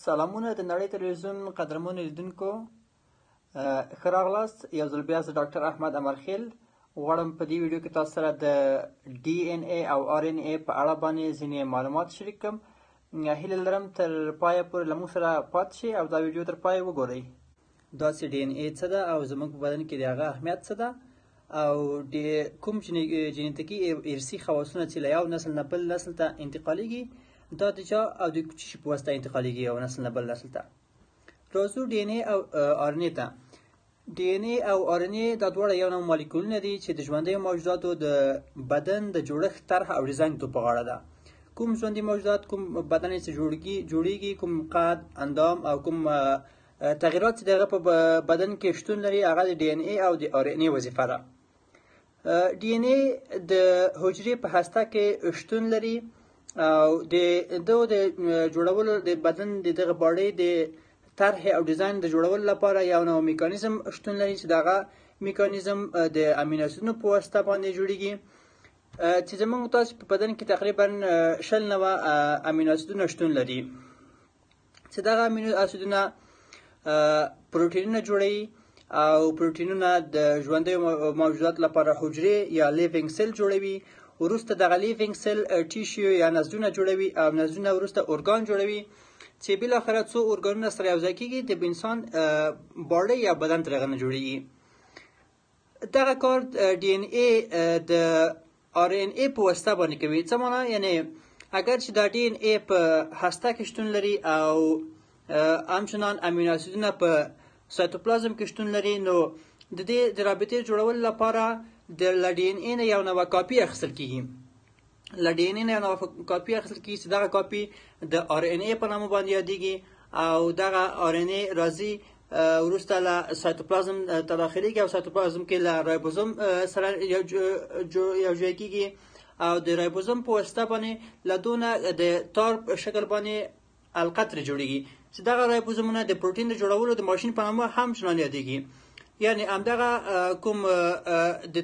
سلامونه د نړۍ تلویزیون قدرمنو لیدونکو، ښه راغلاست. یو ځل بیا زه ډاکټر احمد امرخیل غواړم په دې ویډیو کې تاسو سره د ډي ان اے او آر ان اے په اړه باندې ځینې معلومات شریک کړم. هیله لرم تر پایه پورې له موږ سره پاتې شئ او دا ویډیو تر پایه وګورئ. داسې ډي ان اے څه ده او زموږ په بدن کې د هغه اهمیت څه ده او کوم جینیتیکي ارثي خواصونه چې له یو نسل نه بل نسل ته انتقالیږي، دا د چا او د کوم شي په واسطه انتقالیږي یو نسل نه بل نسل ته. راځو ډي ان اے او آر ان اے ته. ډي ان اے او آر ان اے دا دواړه یو نوع مالیکولونه دي چې د ژوندیو موجوداتو د بدن د جوړښت طرح او ډیزاین ته په غاړه ده. کوم ژوندي موجودات، کوم بدن چې جوړیږي، کوم قد، اندام او کوم تغییرات چې دغه په بدن کې شتون لري، هغه د ډي ان اے او د آر ان اے وظیفه ده. ډي ان اے د حجرې په هسته کې شتون لري او د جوړولو د بدن د دغه باډۍ د طرح او ډیزاین د جوړولو لپاره یو نوع میکانیزم شتون لري چې دغه میکانیزم د امینو اسیدونو په واسطه باندې جوړیږي، چې زموږ تاسو په بدن کې تقریبا 90 امینو اسیدونه شتون لري، چې دغه امینو اسیدونه پروتینونه جوړوي او پروتینونه د ژوندیو موجوداتو لپاره حجرې یا لیوینګ سیل جوړوي. وروسته دغه لیوینګ سیل ټیشیو یا نسجونه جوړوي او نسجونه وروسته ارګان جوړوي چې بالاخره څو ارګانونه سره یوځای کیږي د انسان باډۍ یا بدن تر هغه نه جوړیږي. دغه کار ډي ان اے د آر ان اے په واسطه باندې کوي. څه معنا؟ یعنی اگر چې دا ډي ان اے په هسته کې شتون لري او همچنان امینو اسیدونه په سایتوپلازم کې شتون لري، نو د دې د رابطې جوړولو لپاره د ډي ان اے نه یو نوع کاپي اخیستل کیږي. له ډي ان اے نه یو نوع کاپي اخیستل کیږي چې دغه کاپي د آر ان اے په نامه باندې یادیږي او دغه آر ان اے راځي وروسته له سایتوپلازم ته داخلیږي او سایتوپلازم کې له رایبوزوم سره یوځای کیږي او د رایبوزوم په واسطه باندې له دونه د تار په شکل باندې حلقه ترې جوړیږي چې دغه رایبوزومونه د پروتین د جوړولو د ماشین په نامه هم چنان یادیږي. یعنی همدغه کوم د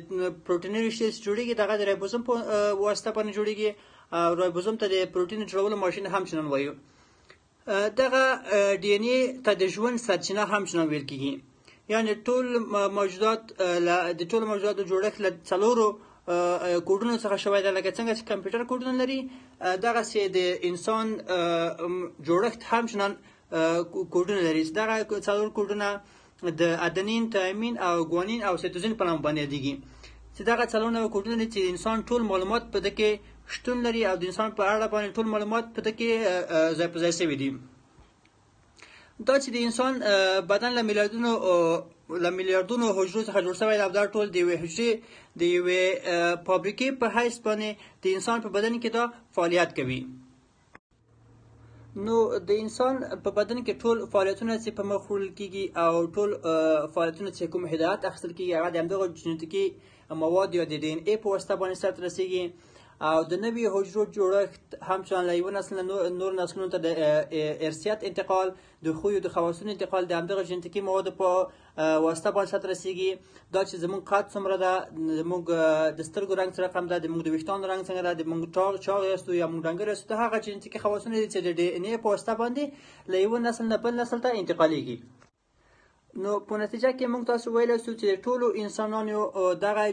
پروتیني رشتې چې جوړیږي دغه د رایبوزوم په واسطه باندې جوړیږي او رایبوزوم ته د پروتین جوړولو ماشین هم چنان وایو. دغه ډي ان اے ته د ژوند سرچینه هم چنان ویل کیږي. یعنی ټول موجودات د ټولو موجوداتو جوړښت له څلورو کوډونو څخه شوی دی، لکه څنګه چې کمپیوټر کوډونه لري دغسې د انسان جوړښت هم چنان کوډونه لري چې دغه څلور کوډونه د ادنین، تایمین او ګوانین او سیتوزین په نامه باندې یادیږي، چې دغه څلور نوع کوډونه دي چې د انسان ټول معلومات په ده کې شتون لري او د انسان په اړه باندې ټول معلومات په ده کې ځای په ځای شوي دي. دا چې د انسان بدن له میلیاردونو حجرو څخه جوړ شوی دی او دا ټول د یوې حجرې د یوې فابریکې په حیث باندې د انسان په بدن کې دا فعالیت کوي. نو د انسان په بدن کې ټول فعالیتونه چې په مخ وړل کیږي او ټول فعالیتونه چې کوم هدایت اخیستل کیږي هغه د همدغه جینیتیکي مواد یا د ډي ان اے په واسطه باندې سرته رسیږي او د نوي حجرو جوړښت همچنان له یوه نسل نه نور نسلونو ته د ارثیت انتقال، د خویو د خواصونو انتقال د همدغه جینیتیکي موادو په واسطه باندې سرته رسیږي. دا چې زموږ قد څومره ده، زموږ د سترګو رنګ څه رقم ده، زموږ د ویښتانو رنګ څنګه ده، د موږ چاغ یاستو یا موږ ډنګر یاستو، د هغه جینیتیکي خواصونه دي چې د ډي ان اے په واسطه باندې له یوه نسل نه بل نسل ته انتقالیږي. نو په نتیجه کې موږ تاسو ویلی سو چې د ټولو انسانانو دغه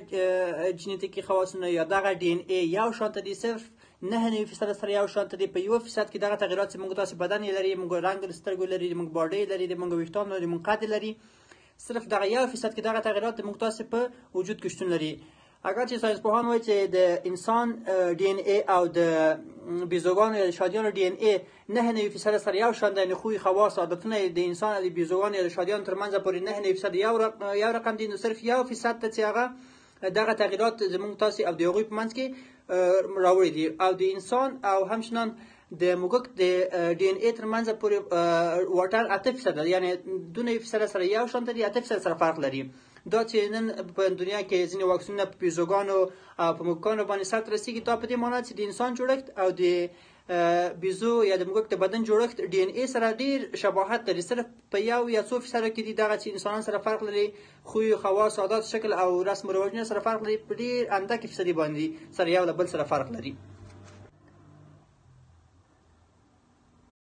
جینیتیکي خواصونه یا دغه ډي ان اے یو شانته دي، صرف 9% سره یو شانته دي. په 1% کې دغه تغیرات چې موږ تاسو بدن یې لري، موږ رنګ د سترګو لري، موږ باډۍ لري، موږ ویښتان لري، موږ قد لري، صرف دغه 1% کې دغه تغیرات موږ تاسو په وجود کې شتون لري. اگر چې ساینسپوهان وایي چې د انسان ډي ان اے او د بیزوګانو یا د شادیانو ډي ان اے 9% سره یو شان دی، یعنې خوی، خواص، عادتونه د انسان د بیزوګانو یا د شادیانو تر منځه پورې 9% یو رقم دی، نو صرف 1% ته چې هغه دغه تغیرات زموږ تاسې او د هغوی په منځ کې راوړي دي او د انسان او همچنان د موږک د ډي ان اے تر منځه پورې واټن 8% دی، یعنې 2% سره یو شان دی، 8% سره فرق لري. دا چې نن په دنیا کې ځینې واکسینونه په بیزوګانو او په موږکانو باندې سرته رسیږي، دا په دې معنا چې د انسان جوړښت او د بیزو یا د موږک د بدن جوړښت ډي ان اے سره ډېر شباهت لري، صرف په یو یا څو فیصده کې دي دغه چې انسانان سره فرق لري، خوی، خواص، عادات، شکل او رسم و رواجونه سره فرق لري، په ډېر اندکې فیصدي باندې سره یو له بل سره فرق لري.